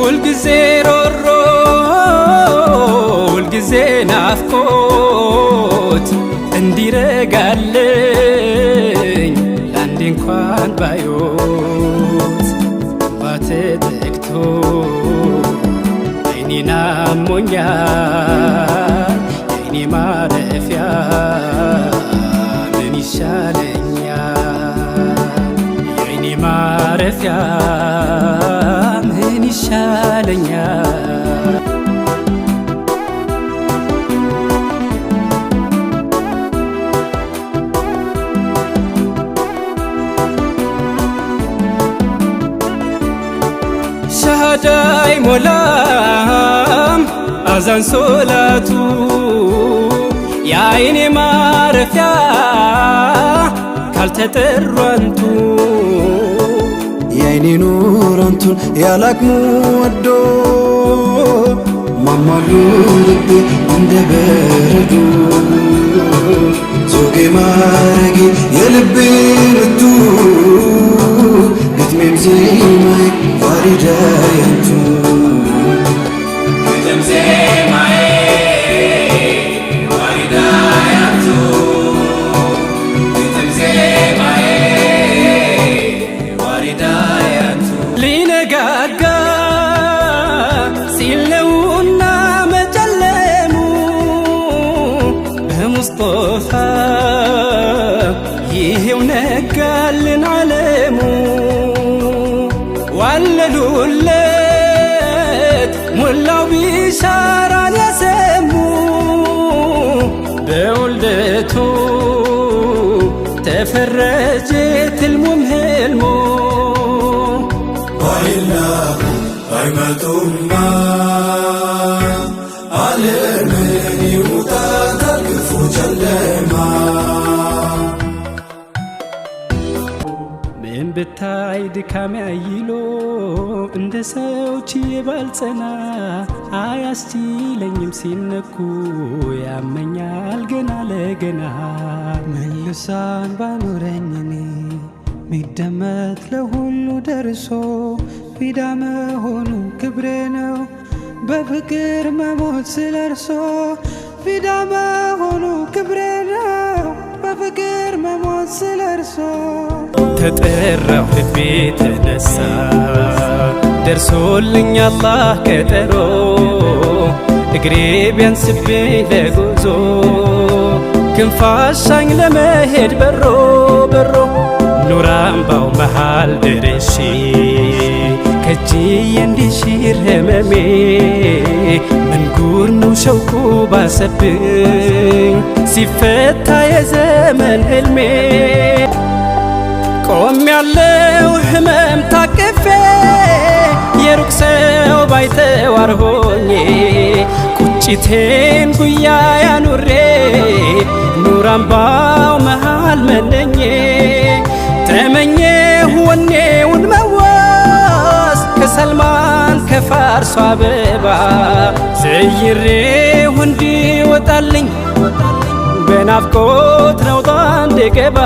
ሁልጊዜ ሮሮ ሁልጊዜ ናፍቆት እንዲረጋልኝ ለአንዴ እንኳን ባዮት ባተጠቅቶ አይኔን አሞኛል የአይኔ ማረፊያ ምን ይሻለኛል የአይኔ ማረፊያ ምን ይሻለኛል ሻሃዳይ ሞላም አዛን ሶላቱ የአይኔ ማረፊያ ካልተጠሩ አንቱ የአይኔ ኑር አንቱን ያላቅሙ ወዶ ማማሉ ልቤ እንደ በረዶ ዞጌ ማረጌ የልቤ ምቱ ግጥሜም ዜማዬ ዋሪዳ ያንቱ ግጥም ዜማዬ ዋሪዳ ያንቱ ግጥም ዜማዬ ዋሪዳ ያንቱ ሊነጋጋ ሲል ነውና መጨለሙ በሙስጠፋ ይሄው ነጋልን ዓለሙ ዋለሉለት ሞላው ቢሻራን ያሰሙ በውልደቱ ተፈረጀ ትልሙም ህልሙ ባይላኩ ባይመጡማ ዓለምን ይውጣታል ክፉ ጨለማ ምን ብታይ ድካሜ አይሎ እንደ ሰው ችዬ ባልጸና አያስችለኝም ሲነኩ ያመኛል ገና ለገና ምን ልሳን ባኖረኝ እኔ ሚደመጥ ለሁሉ ደርሶ ፊዳ መሆኑ ክብሬ ነው በፍቅር መሞት ስለርሶ ፊዳ መሆኑ ክብሬ ነው በፍቅር መሞት ስለርሶ ተጠራው ልቤ ተነሳ ደርሶልኝ አላህ ቀጠሮ እግሬ ቢያንስብኝ ለጉዞ ክንፋሻኝ ለመሄድ በሮ በሮ ኑር አምባው መሃል ደርሼ ከእጅዬ እንዲሽር ህመሜ ምን ጉር ነው ሸውቁ ባሰብኝ ሲፈታ የዘመን ህልሜ ቆም ያለው ህመም ታቅፌ የሩቅ ሰው ባይተዋር ሆኜ ቁጭቴን ጉያ ያኑሬ ኑር አምባው መሃል መነኜ ተመኘሁ ወኔውን መዋስ ከሰልማን ከፋርሷ አበባ ዘይሬሁ እንዲወጣልኝ በናፍቆት ነውጣ እንድገባ